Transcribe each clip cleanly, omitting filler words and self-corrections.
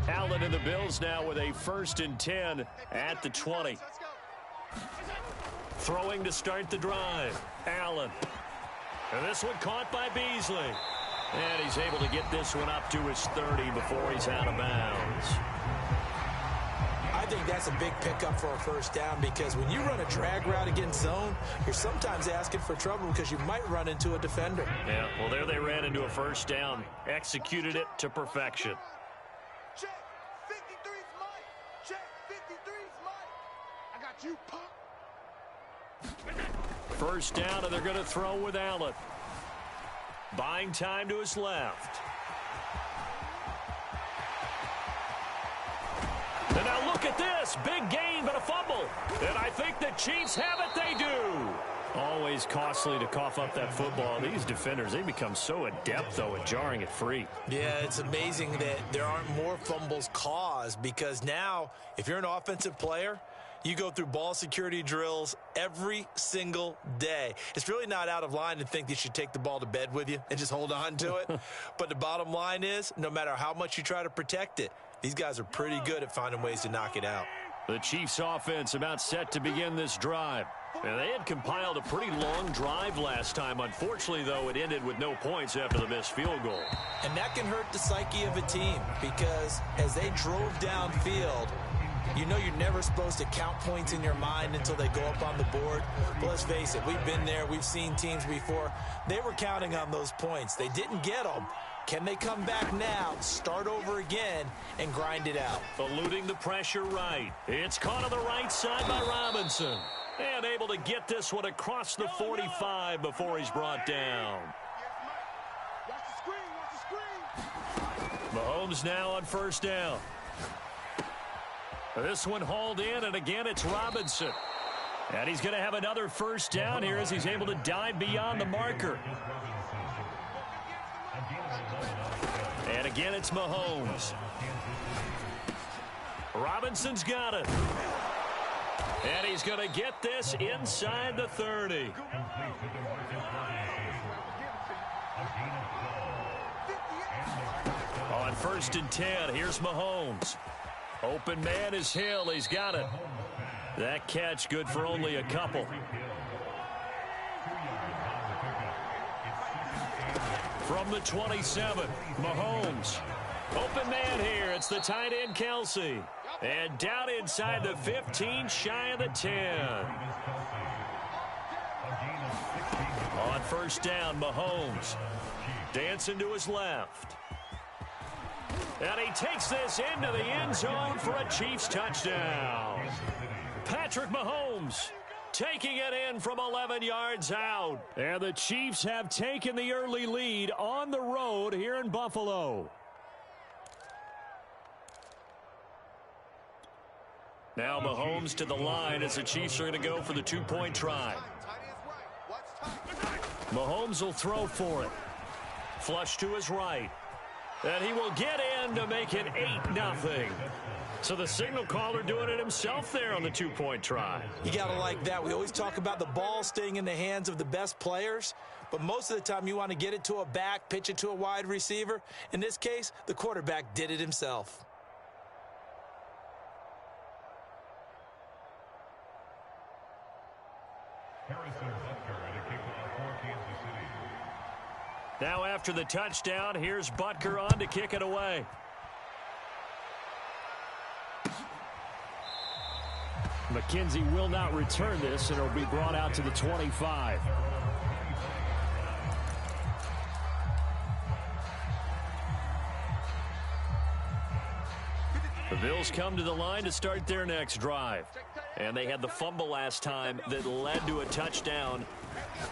Allen and the Bills now with a 1st and 10 at the 20. Throwing to start the drive. Allen. And this one caught by Beasley. And he's able to get this one up to his 30 before he's out of bounds. I think that's a big pickup for a 1st down, because when you run a drag route against zone, you're sometimes asking for trouble because you might run into a defender. Yeah, well, there they ran into a 1st down. Executed it to perfection. Check 53's Mike. Check 53's Mike. I got you, punk. 1st down, and they're going to throw with Allen. Buying time to his left. And now look at this. Big gain, but a fumble. And I think the Chiefs have it. They do. Always costly to cough up that football. These defenders, they become so adept, though, at jarring it free. Yeah, it's amazing that there aren't more fumbles caused, because now, if you're an offensive player, you go through ball security drills every single day. It's really not out of line to think you should take the ball to bed with you and just hold on to it. But the bottom line is, no matter how much you try to protect it, these guys are pretty good at finding ways to knock it out. The Chiefs offense about set to begin this drive. And they had compiled a pretty long drive last time. Unfortunately, though, it ended with no points after the missed field goal. And that can hurt the psyche of a team, because as they drove downfield, you know you're never supposed to count points in your mind until they go up on the board. But let's face it, we've been there. We've seen teams before. They were counting on those points. They didn't get them. Can they come back now, start over again, and grind it out? Eluding the pressure right. It's caught on the right side by Robinson. And able to get this one across the 45 before he's brought down. Mahomes now on 1st down. This one hauled in, and again it's Robinson. And he's going to have another 1st down here as he's able to dive beyond the marker. And again it's Mahomes. Robinson's got it. And he's going to get this inside the 30. On 1st and 10, here's Mahomes. Open man is Hill. He's got it. That catch good for only a couple. From the 27, Mahomes. Open man here. It's the tight end, Kelsey. And down inside the 15, shy of the 10. On 1st down, Mahomes. Dancing to his left. And he takes this into the end zone for a Chiefs touchdown. Patrick Mahomes taking it in from 11 yards out. And the Chiefs have taken the early lead on the road here in Buffalo. Now Mahomes to the line as the Chiefs are going to go for the 2-point try. Mahomes will throw for it. Flush to his right. And he will get in to make it 8-0. So the signal caller doing it himself there on the 2-point try. You got to like that. We always talk about the ball staying in the hands of the best players, but most of the time you want to get it to a back, pitch it to a wide receiver. In this case, the quarterback did it himself. Now after the touchdown, here's Butker on to kick it away. McKenzie will not return this, and it'll be brought out to the 25. The Bills come to the line to start their next drive. And they had the fumble last time that led to a touchdown.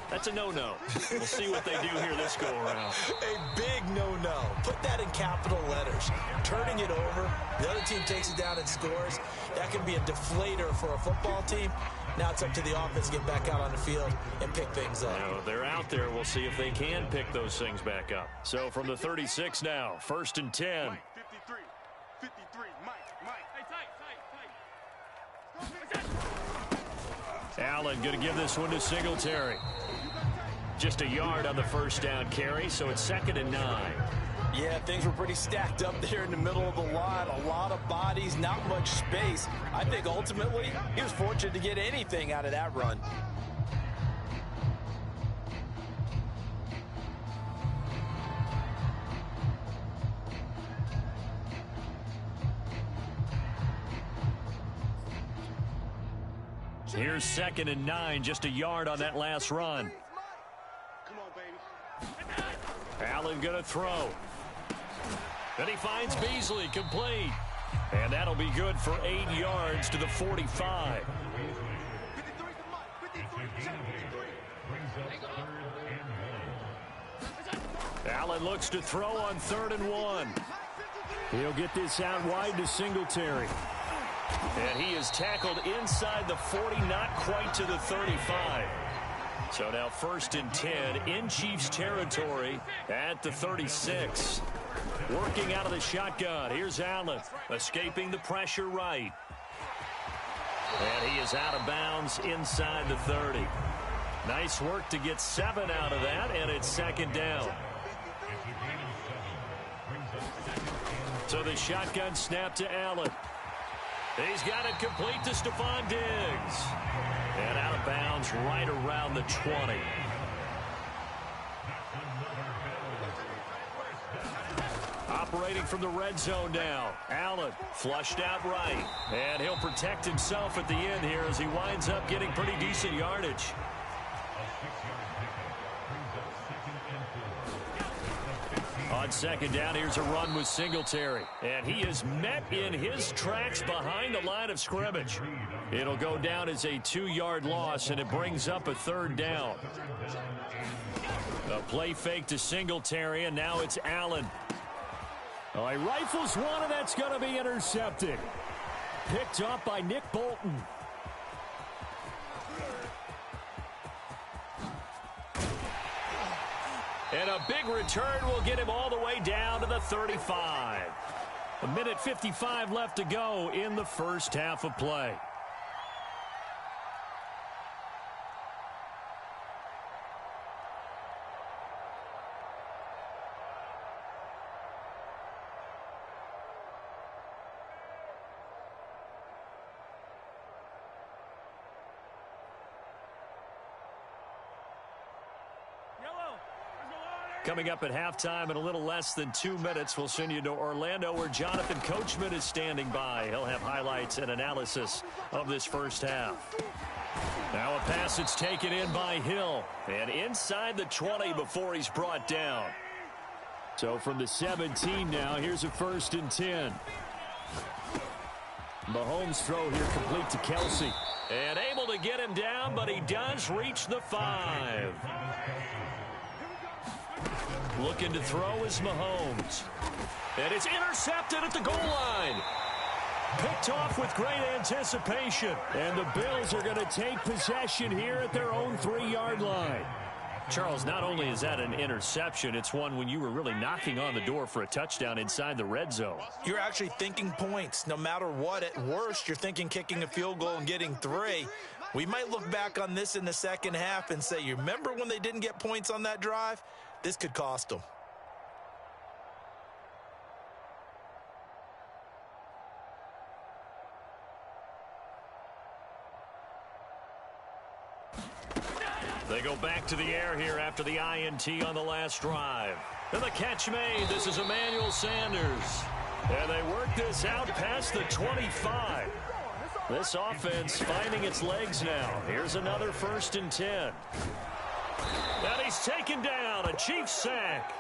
That's a no-no. We'll see what they do here this go-around. A big no-no. Put that in capital letters. Turning it over, the other team takes it down and scores. That can be a deflator for a football team. Now it's up to the offense to get back out on the field and pick things up. Now, they're out there. We'll see if they can pick those things back up. So from the 36 now, 1st and 10. Mike, 53, Mike. Hey, tight. Allen going to give this one to Singletary. Just a yard on the 1st down carry, so it's 2nd and 9. Yeah, things were pretty stacked up there in the middle of the line. A lot of bodies, not much space. I think ultimately he was fortunate to get anything out of that run. Here's 2nd and 9, just a yard on that last run. Come on, baby. Allen going to throw. Then he finds Beasley, complete. And that'll be good for 8 yards to the 45. 53 to Mike. 53. Check 53. Allen looks to throw on 3rd and 1. He'll get this out wide to Singletary. And he is tackled inside the 40, not quite to the 35. So now 1st and 10 in Chiefs territory at the 36. Working out of the shotgun. Here's Allen, escaping the pressure right. And he is out of bounds inside the 30. Nice work to get 7 out of that, and it's 2nd down. So the shotgun snap to Allen. He's got it complete to Stephon Diggs. And out of bounds right around the 20. Operating from the red zone now. Allen flushed out right. And he'll protect himself at the end here as he winds up getting pretty decent yardage. On 2nd down, here's a run with Singletary. And he is met in his tracks behind the line of scrimmage. It'll go down as a 2-yard loss, and it brings up a 3rd down. A play fake to Singletary, and now it's Allen. Oh, he rifles one, and that's going to be intercepted. Picked up by Nick Bolton. And a big return will get him all the way down to the 35. 1:55 left to go in the first half of play. Coming up at halftime in a little less than 2 minutes, we'll send you to Orlando where Jonathan Coachman is standing by. He'll have highlights and analysis of this first half. Now a pass that's taken in by Hill. And inside the 20 before he's brought down. So from the 17 now, here's a 1st and 10. Mahomes' throw here complete to Kelsey. And able to get him down, but he does reach the 5. Looking to throw is Mahomes. And it's intercepted at the goal line. Picked off with great anticipation. And the Bills are going to take possession here at their own 3-yard line. Charles, not only is that an interception, it's one when you were really knocking on the door for a touchdown inside the red zone. You're actually thinking points. No matter what, at worst, you're thinking kicking a field goal and getting 3. We might look back on this in the second half and say, you remember when they didn't get points on that drive? This could cost them. They go back to the air here after the INT on the last drive. And the catch made. This is Emmanuel Sanders. And they work this out past the 25. This offense finding its legs now. Here's another 1st and 10. And he's taken down, a Chiefs sack.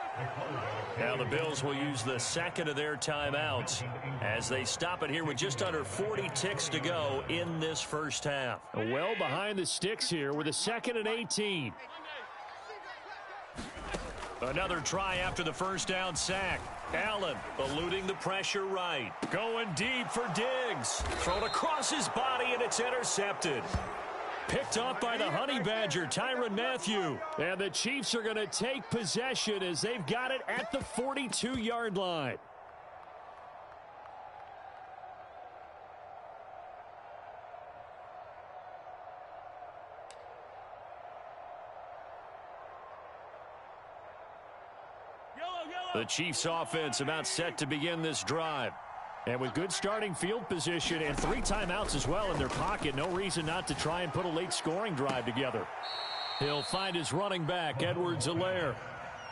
Now the Bills will use the 2nd of their timeouts as they stop it here with just under 40 ticks to go in this first half. Well behind the sticks here with a 2nd and 18. Another try after the first down sack. Allen eluding the pressure right. Going deep for Diggs. Thrown across his body, and it's intercepted. Picked off by the Honey Badger, Tyrann Mathieu. And the Chiefs are going to take possession as they've got it at the 42-yard line. Yellow, yellow. The Chiefs offense about set to begin this drive. And with good starting field position and 3 timeouts as well in their pocket, no reason not to try and put a late scoring drive together. He'll find his running back, Edwards-Helaire.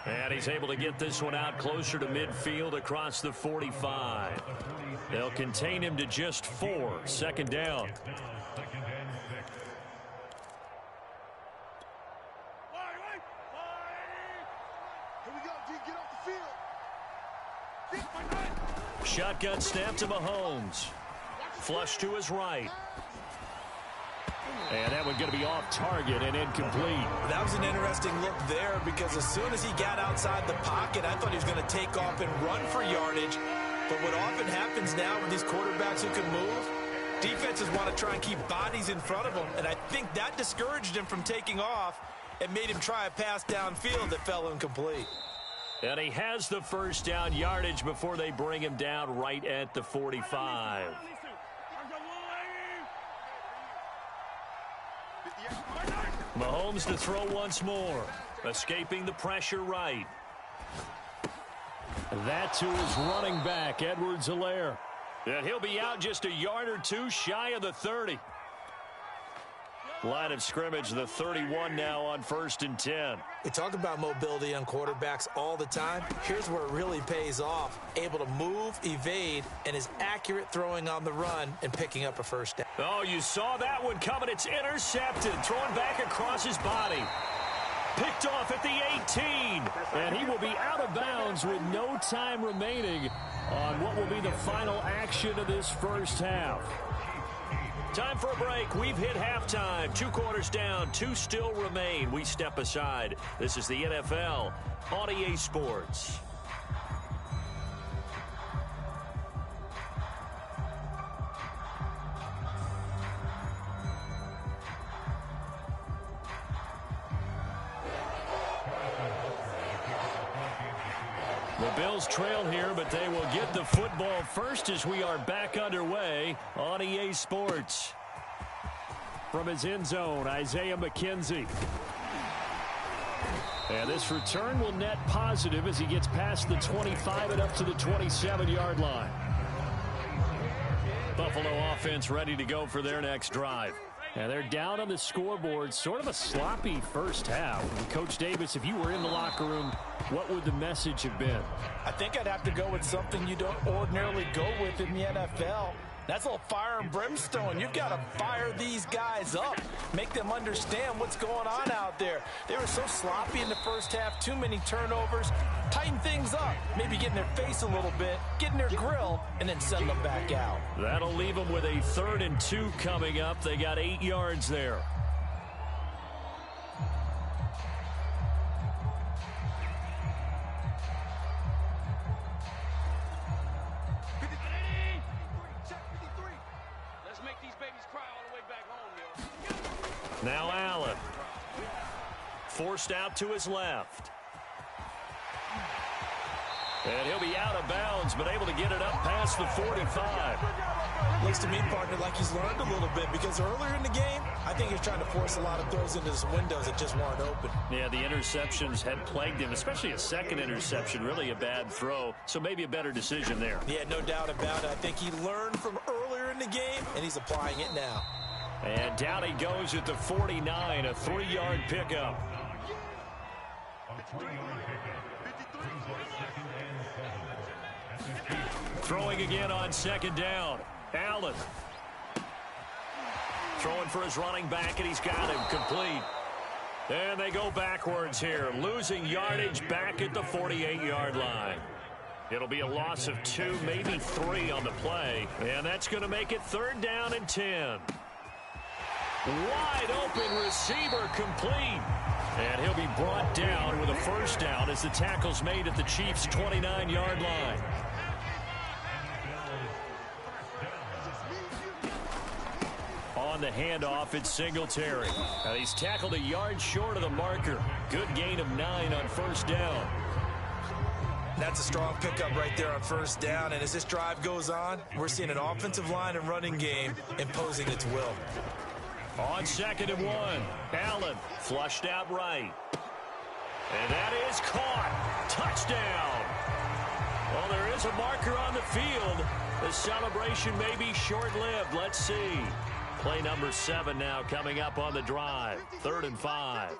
And he's able to get this one out closer to midfield across the 45. They'll contain him to just 4. Second down. Shotgun snap to Mahomes. Flush to his right. And that one going to be off target and incomplete. That was an interesting look there because as soon as he got outside the pocket, I thought he was going to take off and run for yardage. But what often happens now with these quarterbacks who can move, defenses want to try and keep bodies in front of them. And I think that discouraged him from taking off and made him try a pass downfield that fell incomplete. And he has the first down yardage before they bring him down right at the 45. Mahomes to throw once more. Escaping the pressure right. That to his running back, Edwards-Helaire. And he'll be out just a yard or 2 shy of the 30. Line of scrimmage, the 31 now on 1st and 10. We talk about mobility on quarterbacks all the time. Here's where it really pays off. Able to move, evade, and is accurate throwing on the run and picking up a first down. Oh, you saw that one coming. It's intercepted. Throwing back across his body. Picked off at the 18. And he will be out of bounds with no time remaining on what will be the final action of this first half. Time for a break. We've hit halftime. 2 quarters down. 2 still remain. We step aside. This is the NFL on EA Sports. The Bills trail here, but they will get the football first as we are back underway on EA Sports. From his end zone, Isaiah McKenzie. And this return will net positive as he gets past the 25 and up to the 27-yard line. Buffalo offense ready to go for their next drive. And they're down on the scoreboard. Sort of a sloppy first half. And Coach Davis, if you were in the locker room, what would the message have been? I think I'd have to go with something you don't ordinarily go with in the NFL. That's a little fire and brimstone. You've got to fire these guys up. Make them understand what's going on out there. They were so sloppy in the first half. Too many turnovers. Tighten things up. Maybe get in their face a little bit. Get in their grill. And then send them back out. That'll leave them with a 3rd and 2 coming up. They got 8 yards there. Now Allen. Forced out to his left. And he'll be out of bounds, but able to get it up past the 45. Looks to me, partner, like he's learned a little bit because earlier in the game, I think he was trying to force a lot of throws into his windows that just weren't open. Yeah, the interceptions had plagued him, especially a second interception, really a bad throw. So maybe a better decision there. Yeah, no doubt about it. I think he learned from earlier in the game, and he's applying it now. And down he goes at the 49, a 3-yard pickup. Throwing again on 2nd down. Allen. Throwing for his running back, and he's got him complete. And they go backwards here, losing yardage back at the 48-yard line. It'll be a loss of 2, maybe 3 on the play, and that's going to make it 3rd down and 10. Wide open receiver complete. And he'll be brought down with a first down as the tackle's made at the Chiefs' 29-yard line. On the handoff, it's Singletary. Now he's tackled a yard short of the marker. Good gain of 9 on first down. That's a strong pickup right there on first down. And as this drive goes on, we're seeing an offensive line and running game imposing its will. On 2nd and 1, Allen flushed out right. And that is caught. Touchdown. Well, there is a marker on the field. The celebration may be short-lived. Let's see. Play number 7 now coming up on the drive. 3rd and 5.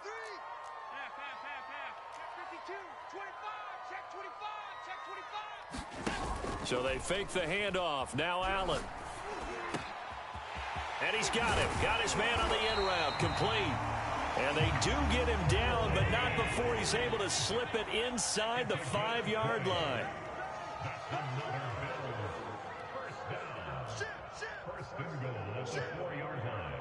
So they fake the handoff. Now Allen. And he's got him. Got his man on the end route. Complete. And they do get him down, but not before he's able to slip it inside the 5-yard line. First and goal at the 4-yard line.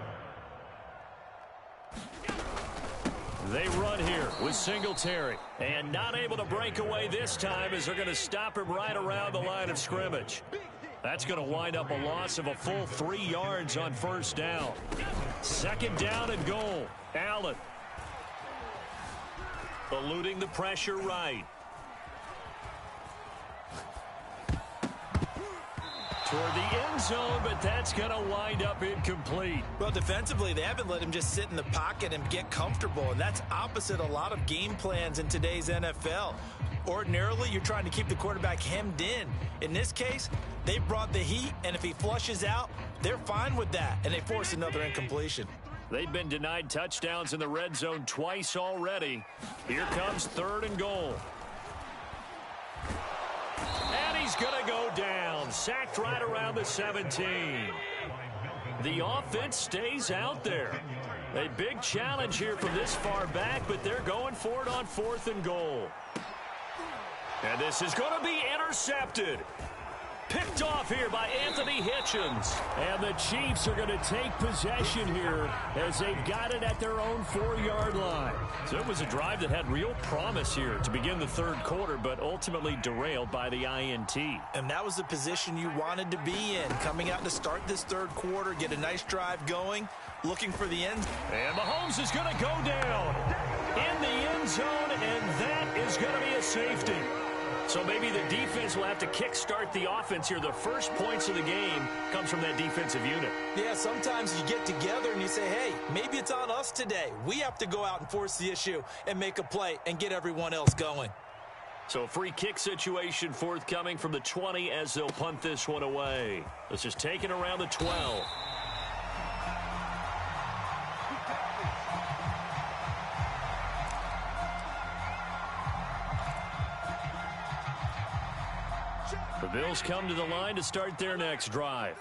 They run here with Singletary. And not able to break away this time as they're going to stop him right around the line of scrimmage. That's going to wind up a loss of a full 3 yards on first down. 2nd down and goal. Allen. Eluding the pressure right. Toward the end zone, but that's going to wind up incomplete. Well, defensively, they haven't let him just sit in the pocket and get comfortable, and that's opposite a lot of game plans in today's NFL. Ordinarily, you're trying to keep the quarterback hemmed in. In this case, they brought the heat, and if he flushes out, they're fine with that, and they force another incompletion. They've been denied touchdowns in the red zone twice already. Here comes 3rd and goal. And he's going to go down. Sacked right around the 17. The offense stays out there. A big challenge here from this far back, but they're going for it on 4th and goal. And this is going to be intercepted. Picked off here by Anthony Hitchens. And the Chiefs are going to take possession here as they've got it at their own 4-yard line. So it was a drive that had real promise here to begin the 3rd quarter, but ultimately derailed by the INT. And that was the position you wanted to be in. Coming out to start this 3rd quarter, get a nice drive going, looking for the end. And Mahomes is going to go down in the end zone, and that is going to be a safety. So maybe the defense will have to kickstart the offense here. The first points of the game comes from that defensive unit. Yeah, sometimes you get together and you say, hey, maybe it's on us today. We have to go out and force the issue and make a play and get everyone else going. So a free kick situation forthcoming from the 20 as they'll punt this one away. This is taken around the 12. The Bills come to the line to start their next drive.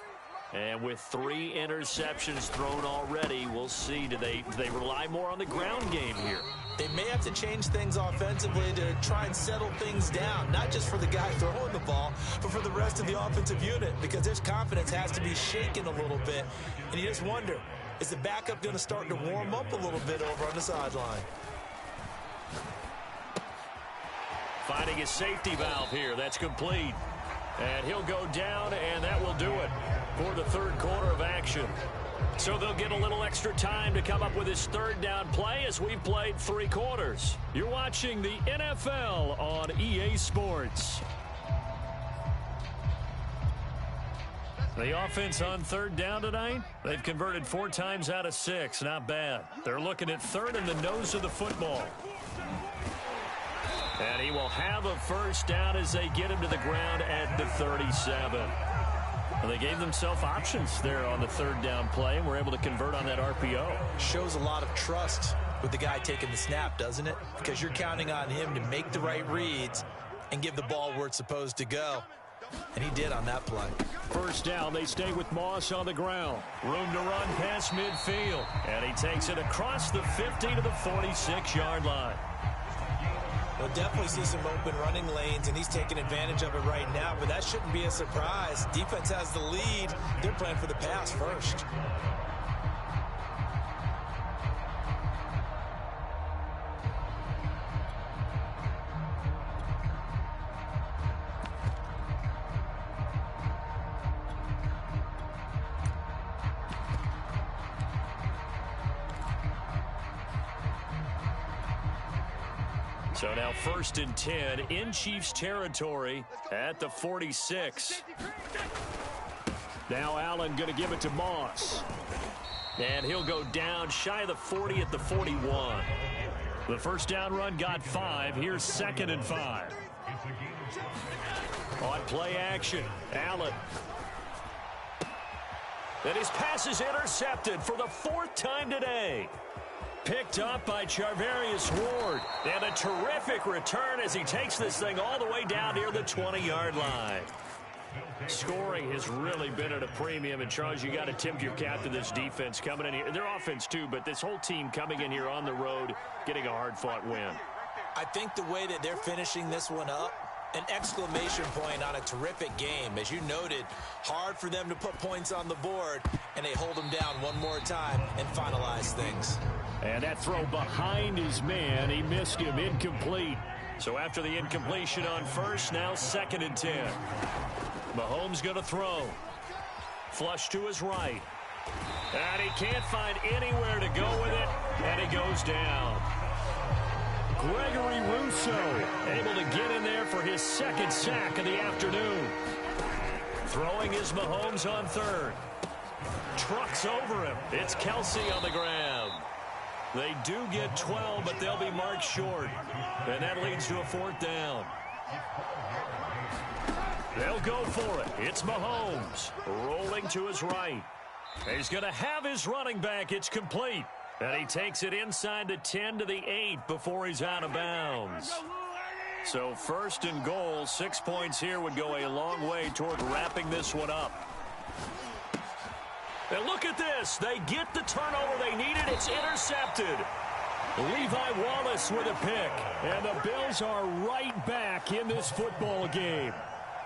And with 3 interceptions thrown already, we'll see. Do they rely more on the ground game here? They may have to change things offensively to try and settle things down, not just for the guy throwing the ball, but for the rest of the offensive unit, because their confidence has to be shaken a little bit. And you just wonder, is the backup going to start to warm up a little bit over on the sideline? Finding a safety valve here. That's complete. And he'll go down, and that will do it for the 3rd quarter of action. So they'll get a little extra time to come up with his 3rd down play as we've played 3 quarters. You're watching the NFL on EA Sports. The offense on 3rd down tonight, they've converted 4 times out of 6. Not bad. They're looking at 3rd in the nose of the football. And he will have a first down as they get him to the ground at the 37. Well, they gave themselves options there on the 3rd down play and were able to convert on that RPO. Shows a lot of trust with the guy taking the snap, doesn't it? Because you're counting on him to make the right reads and give the ball where it's supposed to go. And he did on that play. First down, they stay with Moss on the ground. Room to run past midfield. And he takes it across the 50 to the 46-yard line. We'll definitely see some open running lanes, and he's taking advantage of it right now, but that shouldn't be a surprise. Defense has the lead. They're playing for the pass first. So now 1st and 10 in Chiefs territory at the 46. Now Allen going to give it to Moss. And he'll go down shy of the 40 at the 41. The first down run got 5. Here's 2nd and 5. On play action, Allen. And his pass is intercepted for the 4th time today. Picked up by Charvarius Ward. And a terrific return as he takes this thing all the way down near the 20-yard line. Scoring has really been at a premium. And, Charles, you got to tip your cap to this defense coming in here. Their offense, too, but this whole team coming in here on the road, getting a hard-fought win. I think the way that they're finishing this one up, an exclamation point on a terrific game. As you noted, hard for them to put points on the board, and they hold them down one more time and finalize things. And that throw behind his man, he missed him, incomplete. So after the incompletion on first, now 2nd and 10. Mahomes going to throw. Flush to his right. And he can't find anywhere to go with it, and he goes down. Gregory Rousseau able to get in there for his 2nd sack of the afternoon. Throwing is Mahomes on 3rd. Trucks over him. It's Kelsey on the ground. They do get 12, but they'll be marked short. And that leads to a 4th down. They'll go for it. It's Mahomes rolling to his right. He's going to have his running back. It's complete. And he takes it inside the 10 to the 8 before he's out of bounds. So 1st and goal, 6 points here would go a long way toward wrapping this one up. And look at this. They get the turnover they needed. It's intercepted. Levi Wallace with a pick. And the Bills are right back in this football game.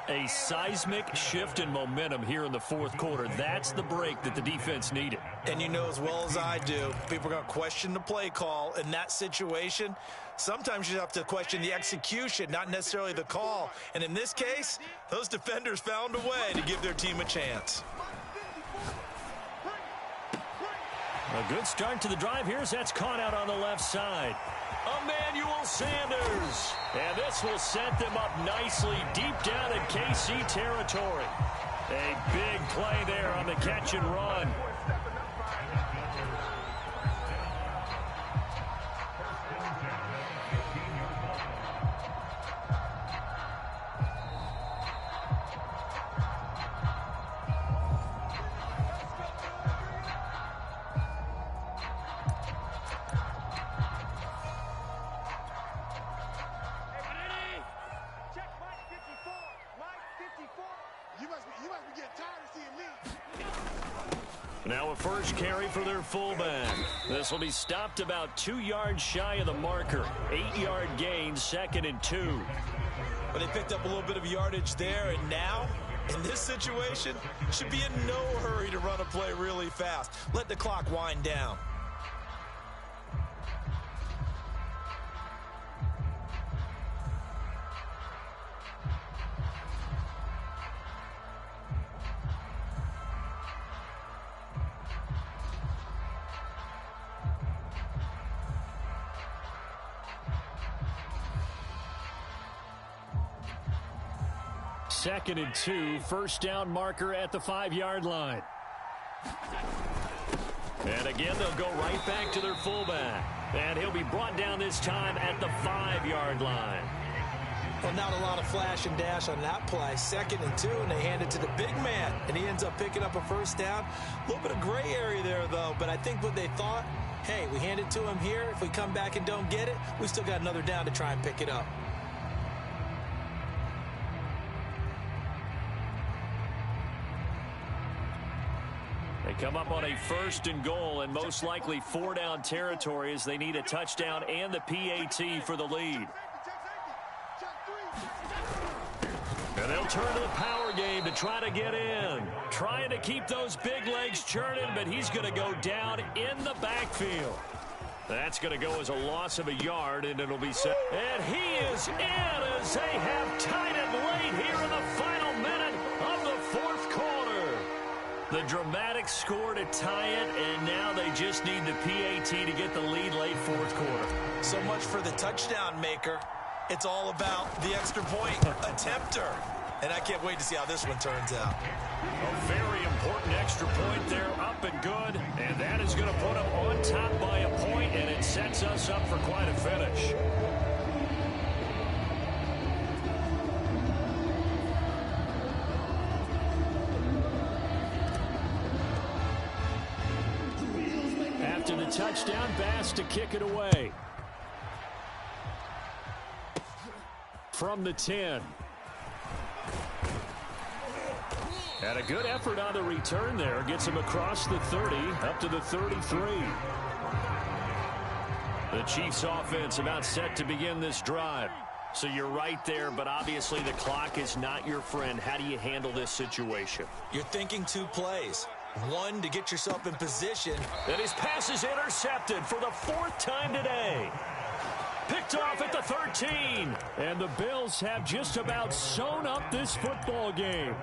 A seismic shift in momentum here in the 4th quarter. That's the break that the defense needed. And you know as well as I do, people are going to question the play call in that situation. Sometimes you have to question the execution, not necessarily the call. And in this case, those defenders found a way to give their team a chance. A good start to the drive here as that's caught out on the left side. Emmanuel Sanders. And this will set them up nicely deep down in KC territory. A big play there on the catch and run. Now a first carry for their fullback. This will be stopped about 2 yards shy of the marker. 8-yard gain, 2nd and 2. But they picked up a little bit of yardage there, and now, in this situation, should be in no hurry to run a play really fast. Let the clock wind down. Second and 2, first down marker at the 5-yard line. And again, they'll go right back to their fullback. And he'll be brought down this time at the 5-yard line. Well, not a lot of flash and dash on that play. 2nd and 2, and they hand it to the big man. And he ends up picking up a first down. A little bit of gray area there, though. But I think what they thought, hey, we hand it to him here. If we come back and don't get it, we still got another down to try and pick it up. They come up on a 1st and goal and most likely 4-down territory as they need a touchdown and the PAT for the lead. And they'll turn to the power game to try to get in. Trying to keep those big legs churning, but he's going to go down in the backfield. That's going to go as a loss of a yard, and it'll be set. And he is in as they have tied it late here in the final minute of the 4th quarter. The dramatic score to tie it, and now they just need the PAT to get the lead late 4th quarter. So much for the touchdown maker. It's all about the extra point attempter. And I can't wait to see how this one turns out. A very important extra point there, up and good. And that is going to put them on top by a point, and it sets us up for quite a finish. the touchdown pass to kick it away. From the 10. And a good effort on the return there. Gets him across the 30, up to the 33. The Chiefs offense about set to begin this drive. So you're right there, but obviously the clock is not your friend. How do you handle this situation? You're thinking 2 plays. One, to get yourself in position. And his pass is intercepted for the 4th time today. Picked off at the 13. And the Bills have just about sewn up this football game.